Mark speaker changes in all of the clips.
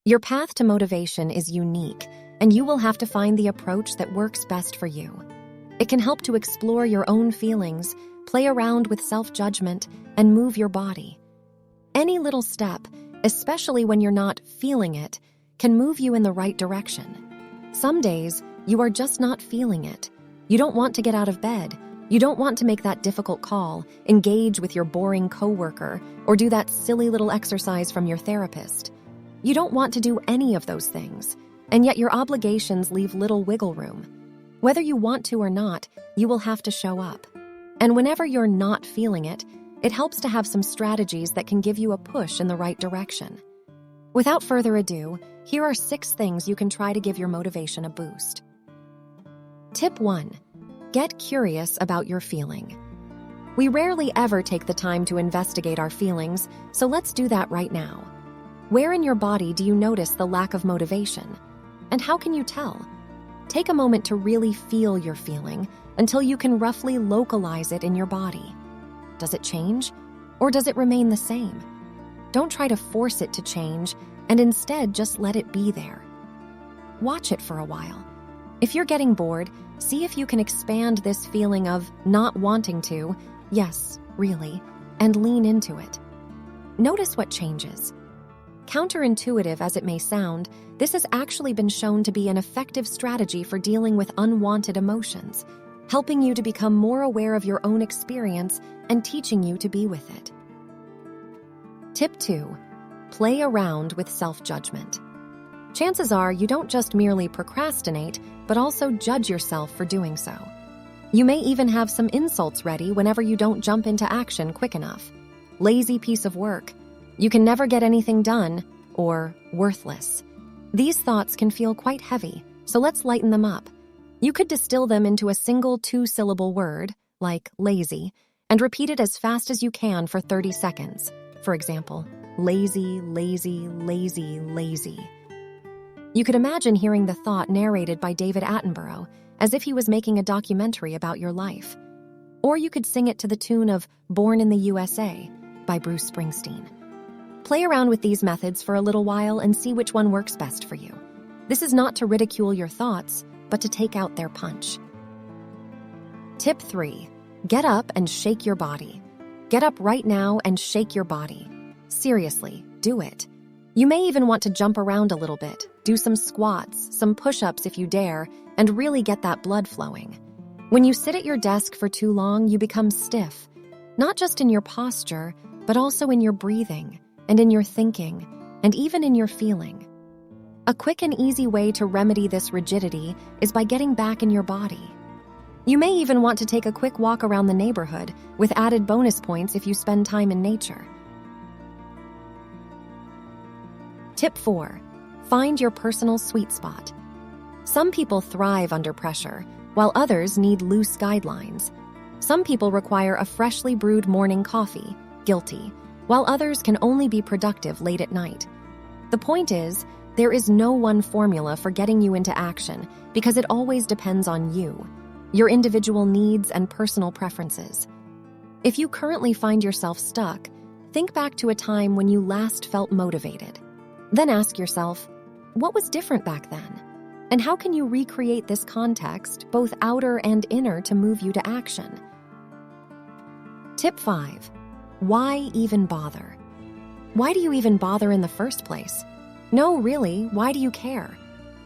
Speaker 1: Your path to motivation is unique, and you will have to find the approach that works best for you. It can help to explore your own feelings, play around with self-judgment, and move your body. Any little step, especially when you're not feeling it, can move you in the right direction. Some days, you are just not feeling it. You don't want to get out of bed. You don't want to make that difficult call, engage with your boring coworker, or do that silly little exercise from your therapist. You don't want to do any of those things, and yet your obligations leave little wiggle room. Whether you want to or not, you will have to show up. And whenever you're not feeling it, it helps to have some strategies that can give you a push in the right direction. Without further ado, here are 6 things you can try to give your motivation a boost. Tip 1. Get curious about your feeling. We rarely ever take the time to investigate our feelings, so let's do that right now. Where in your body do you notice the lack of motivation? And how can you tell? Take a moment to really feel your feeling until you can roughly localize it in your body. Does it change, or does it remain the same? Don't try to force it to change, and instead just let it be there. Watch it for a while. If you're getting bored, see if you can expand this feeling of not wanting to, yes, really, and lean into it. Notice what changes. Counterintuitive as it may sound, this has actually been shown to be an effective strategy for dealing with unwanted emotions, helping you to become more aware of your own experience and teaching you to be with it. Tip 2. Play around with self-judgment. Chances are you don't just merely procrastinate, but also judge yourself for doing so. You may even have some insults ready whenever you don't jump into action quick enough. Lazy piece of work. You can never get anything done, or worthless. These thoughts can feel quite heavy, so let's lighten them up. You could distill them into a single 2-syllable word, like lazy, and repeat it as fast as you can for 30 seconds. For example, lazy, lazy, lazy, lazy. You could imagine hearing the thought narrated by David Attenborough, as if he was making a documentary about your life. Or you could sing it to the tune of Born in the USA by Bruce Springsteen. Play around with these methods for a little while and see which one works best for you. This is not to ridicule your thoughts, but to take out their punch. Tip 3. Get up and shake your body. Get up right now and shake your body. Seriously, do it. You may even want to jump around a little bit, do some squats, some push-ups if you dare, and really get that blood flowing. When you sit at your desk for too long, you become stiff, not just in your posture, but also in your breathing, and in your thinking, and even in your feeling. A quick and easy way to remedy this rigidity is by getting back in your body. You may even want to take a quick walk around the neighborhood, with added bonus points if you spend time in nature. Tip 4. Find your personal sweet spot. Some people thrive under pressure, while others need loose guidelines. Some people require a freshly brewed morning coffee, guilty, while others can only be productive late at night. The point is, there is no one formula for getting you into action because it always depends on you, your individual needs and personal preferences. If you currently find yourself stuck, think back to a time when you last felt motivated. Then ask yourself, what was different back then? And how can you recreate this context, both outer and inner, to move you to action? Tip 5. Why even bother? Why do you even bother in the first place? No, really, why do you care?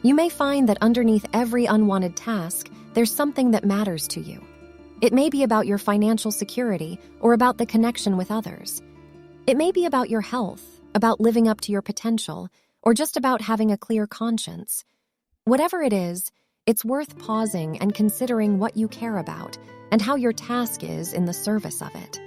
Speaker 1: You may find that underneath every unwanted task, there's something that matters to you. It may be about your financial security or about the connection with others. It may be about your health, about living up to your potential, or just about having a clear conscience. Whatever it is, it's worth pausing and considering what you care about and how your task is in the service of it.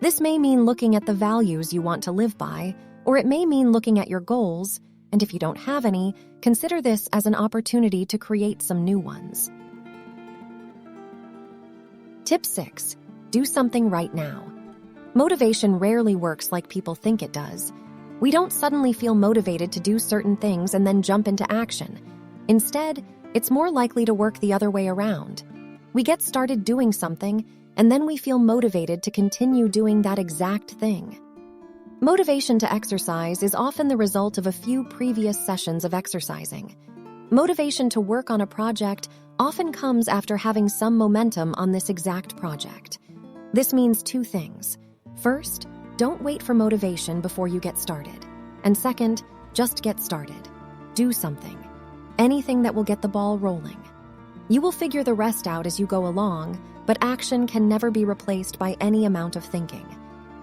Speaker 1: This may mean looking at the values you want to live by, or it may mean looking at your goals, and if you don't have any, consider this as an opportunity to create some new ones. Tip 6. Do something right now. Motivation rarely works like people think it does. We don't suddenly feel motivated to do certain things and then jump into action. Instead, it's more likely to work the other way around. We get started doing something, and then we feel motivated to continue doing that exact thing. Motivation to exercise is often the result of a few previous sessions of exercising. Motivation to work on a project often comes after having some momentum on this exact project. This means two things. First, don't wait for motivation before you get started. And second, just get started. Do something. Anything that will get the ball rolling. You will figure the rest out as you go along, but action can never be replaced by any amount of thinking.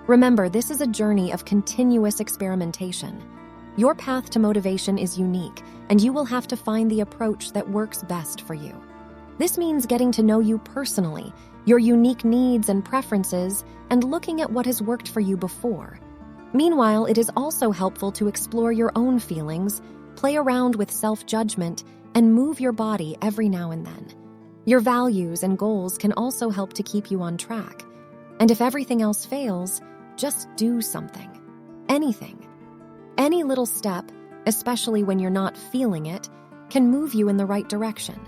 Speaker 1: Remember, this is a journey of continuous experimentation. Your path to motivation is unique, and you will have to find the approach that works best for you. This means getting to know you personally, your unique needs and preferences, and looking at what has worked for you before. Meanwhile, it is also helpful to explore your own feelings, play around with self-judgment, and move your body every now and then. Your values and goals can also help to keep you on track. And if everything else fails, just do something. Anything. Any little step, especially when you're not feeling it, can move you in the right direction.